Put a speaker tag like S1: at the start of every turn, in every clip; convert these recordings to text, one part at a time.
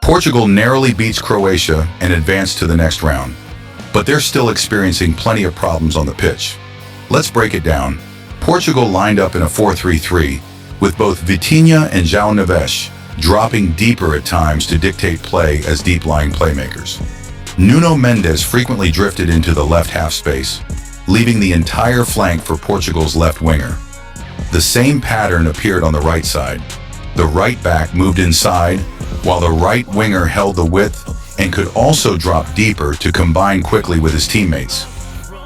S1: Portugal narrowly beats Croatia and advanced to the next round, but they're still experiencing plenty of problems on the pitch. Let's break it down. Portugal lined up in a 4-3-3, with both Vitinha and João Neves dropping deeper at times to dictate play as deep-lying playmakers. Nuno Mendes frequently drifted into the left half space, leaving the entire flank for Portugal's left winger. The same pattern appeared on the right side. The right back moved inside, while the right winger held the width and could also drop deeper to combine quickly with his teammates.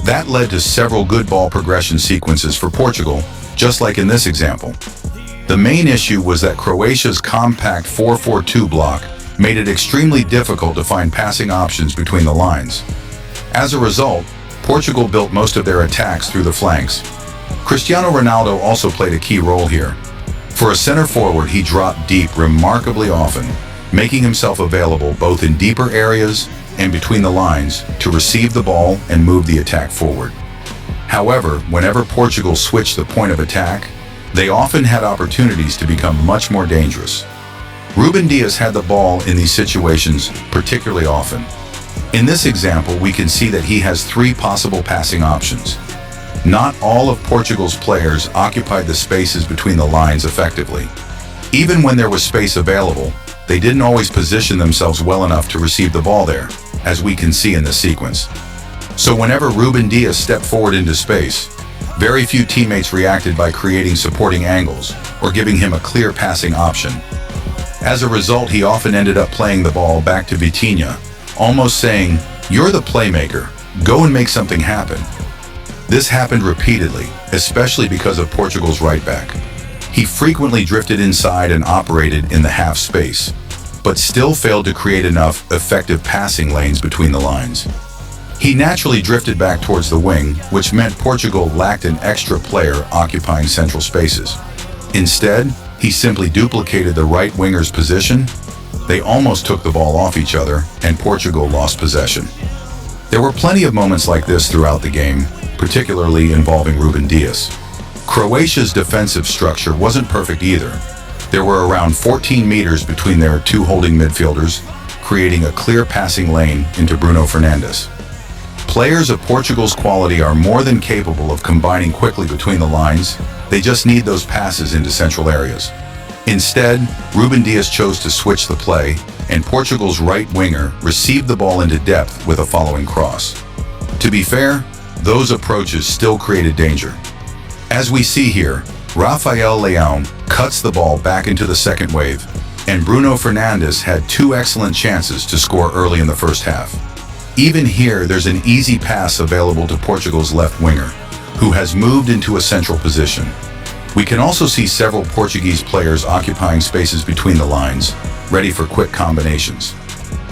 S1: That led to several good ball progression sequences for Portugal, just like in this example. The main issue was that Croatia's compact 4-4-2 block made it extremely difficult to find passing options between the lines. As a result, Portugal built most of their attacks through the flanks. Cristiano Ronaldo also played a key role here. For a center forward, he dropped deep remarkably often, making himself available both in deeper areas and between the lines to receive the ball and move the attack forward. However, whenever Portugal switched the point of attack, they often had opportunities to become much more dangerous. Ruben Dias had the ball in these situations particularly often. In this example, we can see that he has three possible passing options. Not all of Portugal's players occupied the spaces between the lines effectively. Even when there was space available, they didn't always position themselves well enough to receive the ball there, as we can see in this sequence. So whenever Ruben Dias stepped forward into space, very few teammates reacted by creating supporting angles or giving him a clear passing option. As a result, he often ended up playing the ball back to Vitinha, almost saying, "You're the playmaker, go and make something happen." This happened repeatedly, especially because of Portugal's right back. He frequently drifted inside and operated in the half space, but still failed to create enough effective passing lanes between the lines. He naturally drifted back towards the wing, which meant Portugal lacked an extra player occupying central spaces. Instead, he simply duplicated the right winger's position. They almost took the ball off each other, and Portugal lost possession. There were plenty of moments like this throughout the game, particularly involving Ruben Dias. Croatia's defensive structure wasn't perfect either. There were around 14 meters between their two holding midfielders, creating a clear passing lane into Bruno Fernandes. Players of Portugal's quality are more than capable of combining quickly between the lines. They just need those passes into central areas. Instead, Ruben Dias chose to switch the play, and Portugal's right winger received the ball into depth with a following cross. To be fair, those approaches still created danger. As we see here, Rafael Leão cuts the ball back into the second wave, and Bruno Fernandes had two excellent chances to score early in the first half. Even here, there's an easy pass available to Portugal's left winger, who has moved into a central position. We can also see several Portuguese players occupying spaces between the lines, ready for quick combinations.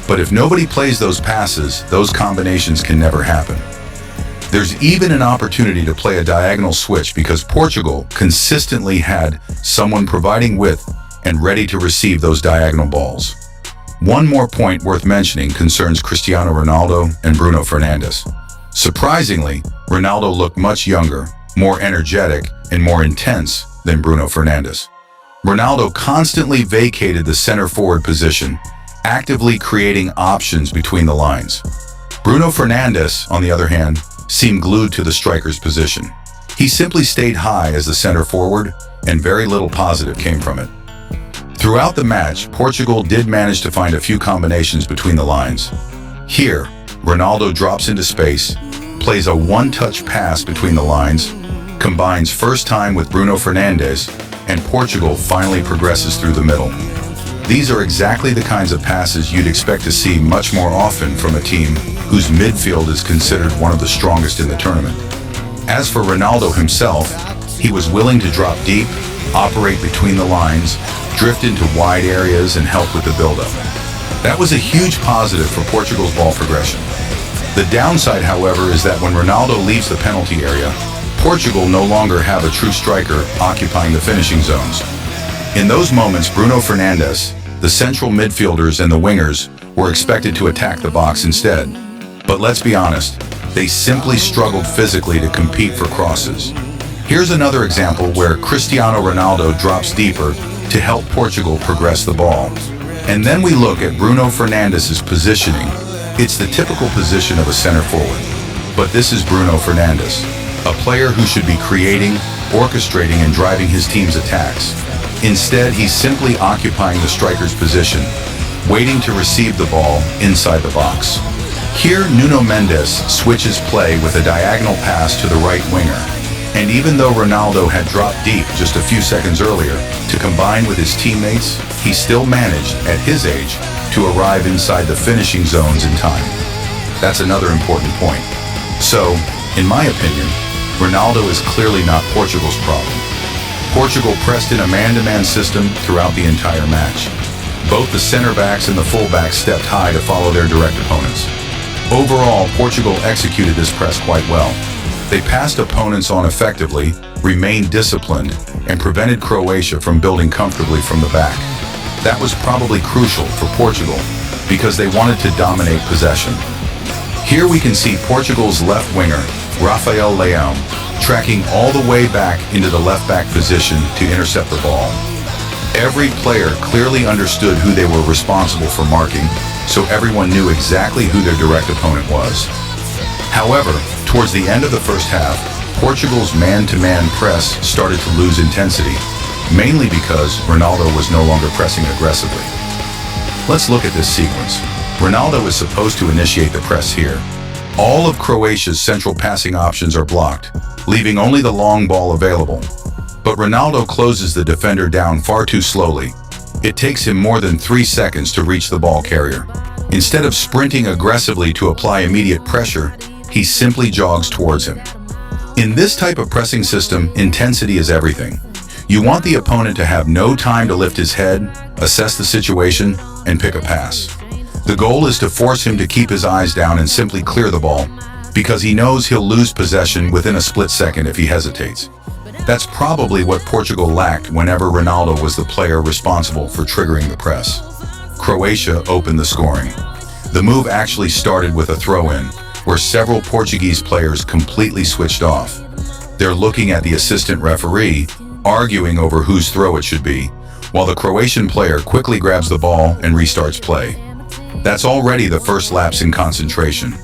S1: But if nobody plays those passes, those combinations can never happen. There's even an opportunity to play a diagonal switch because Portugal consistently had someone providing width and ready to receive those diagonal balls. One more point worth mentioning concerns Cristiano Ronaldo and Bruno Fernandes. Surprisingly, Ronaldo looked much younger, more energetic, and more intense than Bruno Fernandes. Ronaldo constantly vacated the center forward position, actively creating options between the lines. Bruno Fernandes, on the other hand, seemed glued to the striker's position. He simply stayed high as the center forward, and very little positive came from it. Throughout the match, Portugal did manage to find a few combinations between the lines. Here, Ronaldo drops into space, plays a one-touch pass between the lines, combines first time with Bruno Fernandes, and Portugal finally progresses through the middle. These are exactly the kinds of passes you'd expect to see much more often from a team whose midfield is considered one of the strongest in the tournament. As for Ronaldo himself, he was willing to drop deep, operate between the lines, drift into wide areas, and help with the build-up. That was a huge positive for Portugal's ball progression. The downside, however, is that when Ronaldo leaves the penalty area, Portugal no longer have a true striker occupying the finishing zones. In those moments, Bruno Fernandes, the central midfielders, and the wingers were expected to attack the box instead. But let's be honest, they simply struggled physically to compete for crosses. Here's another example where Cristiano Ronaldo drops deeper to help Portugal progress the ball. And then we look at Bruno Fernandes's positioning. It's the typical position of a center forward. But this is Bruno Fernandes, a player who should be creating, orchestrating, and driving his team's attacks. Instead, he's simply occupying the striker's position, waiting to receive the ball inside the box. Here, Nuno Mendes switches play with a diagonal pass to the right winger. And even though Ronaldo had dropped deep just a few seconds earlier to combine with his teammates, he still managed, at his age, to arrive inside the finishing zones in time. That's another important point. So, in my opinion, Ronaldo is clearly not Portugal's problem. Portugal pressed in a man-to-man system throughout the entire match. Both the center-backs and the full-backs stepped high to follow their direct opponents. Overall, Portugal executed this press quite well. They passed opponents on effectively, remained disciplined, and prevented Croatia from building comfortably from the back. That was probably crucial for Portugal because they wanted to dominate possession. Here we can see Portugal's left winger, Rafael Leão, tracking all the way back into the left-back position to intercept the ball. Every player clearly understood who they were responsible for marking, so everyone knew exactly who their direct opponent was. However, towards the end of the first half, Portugal's man-to-man press started to lose intensity, mainly because Ronaldo was no longer pressing aggressively. Let's look at this sequence. Ronaldo is supposed to initiate the press here. All of Croatia's central passing options are blocked, leaving only the long ball available. But Ronaldo closes the defender down far too slowly. It takes him more than 3 seconds to reach the ball carrier. Instead of sprinting aggressively to apply immediate pressure, he simply jogs towards him. In this type of pressing system, intensity is everything. You want the opponent to have no time to lift his head, assess the situation, and pick a pass. The goal is to force him to keep his eyes down and simply clear the ball, because he knows he'll lose possession within a split second if he hesitates. That's probably what Portugal lacked whenever Ronaldo was the player responsible for triggering the press. Croatia opened the scoring. The move actually started with a throw-in, where several Portuguese players completely switched off. They're looking at the assistant referee, arguing over whose throw it should be, while the Croatian player quickly grabs the ball and restarts play. That's already the first lapse in concentration.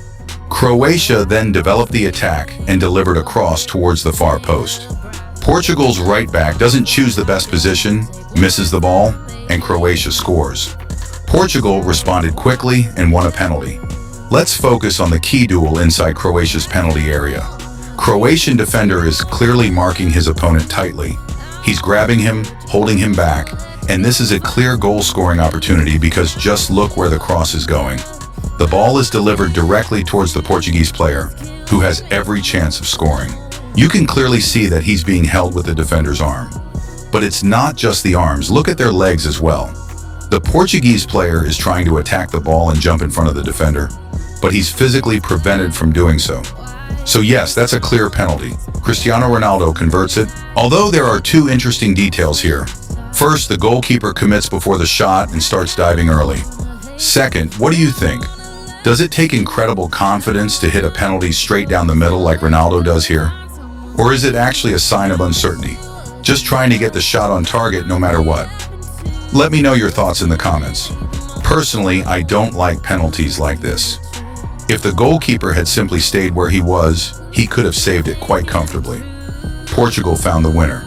S1: Croatia then developed the attack and delivered a cross towards the far post. Portugal's right back doesn't choose the best position, misses the ball, and Croatia scores. Portugal responded quickly and won a penalty. Let's focus on the key duel inside Croatia's penalty area. Croatian defender is clearly marking his opponent tightly. He's grabbing him, holding him back, and this is a clear goal-scoring opportunity because just look where the cross is going. The ball is delivered directly towards the Portuguese player, who has every chance of scoring. You can clearly see that he's being held with the defender's arm. But it's not just the arms, look at their legs as well. The Portuguese player is trying to attack the ball and jump in front of the defender, but he's physically prevented from doing so. So yes, that's a clear penalty. Cristiano Ronaldo converts it, although there are two interesting details here. First, the goalkeeper commits before the shot and starts diving early. Second, what do you think? Does it take incredible confidence to hit a penalty straight down the middle like Ronaldo does here? Or is it actually a sign of uncertainty? Just trying to get the shot on target no matter what? Let me know your thoughts in the comments. Personally, I don't like penalties like this. If the goalkeeper had simply stayed where he was, he could have saved it quite comfortably. Portugal found the winner.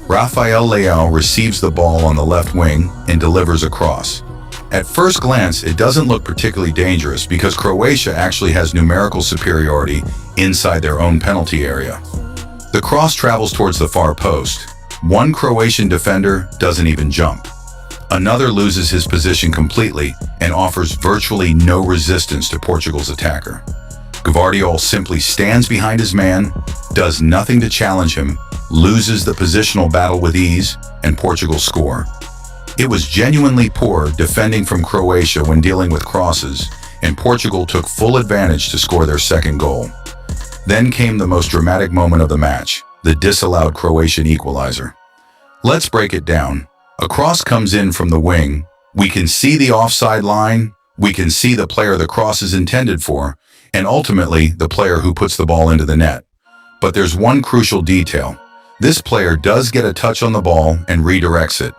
S1: Rafael Leão receives the ball on the left wing and delivers a cross. At first glance, it doesn't look particularly dangerous because Croatia actually has numerical superiority inside their own penalty area. The cross travels towards the far post. One Croatian defender doesn't even jump. Another loses his position completely and offers virtually no resistance to Portugal's attacker. Gvardiol simply stands behind his man, does nothing to challenge him, loses the positional battle with ease, and Portugal score. It was genuinely poor defending from Croatia when dealing with crosses, and Portugal took full advantage to score their second goal. Then came the most dramatic moment of the match, the disallowed Croatian equalizer. Let's break it down. A cross comes in from the wing. We can see the offside line, we can see the player the cross is intended for, and ultimately the player who puts the ball into the net. But there's one crucial detail. This player does get a touch on the ball and redirects it.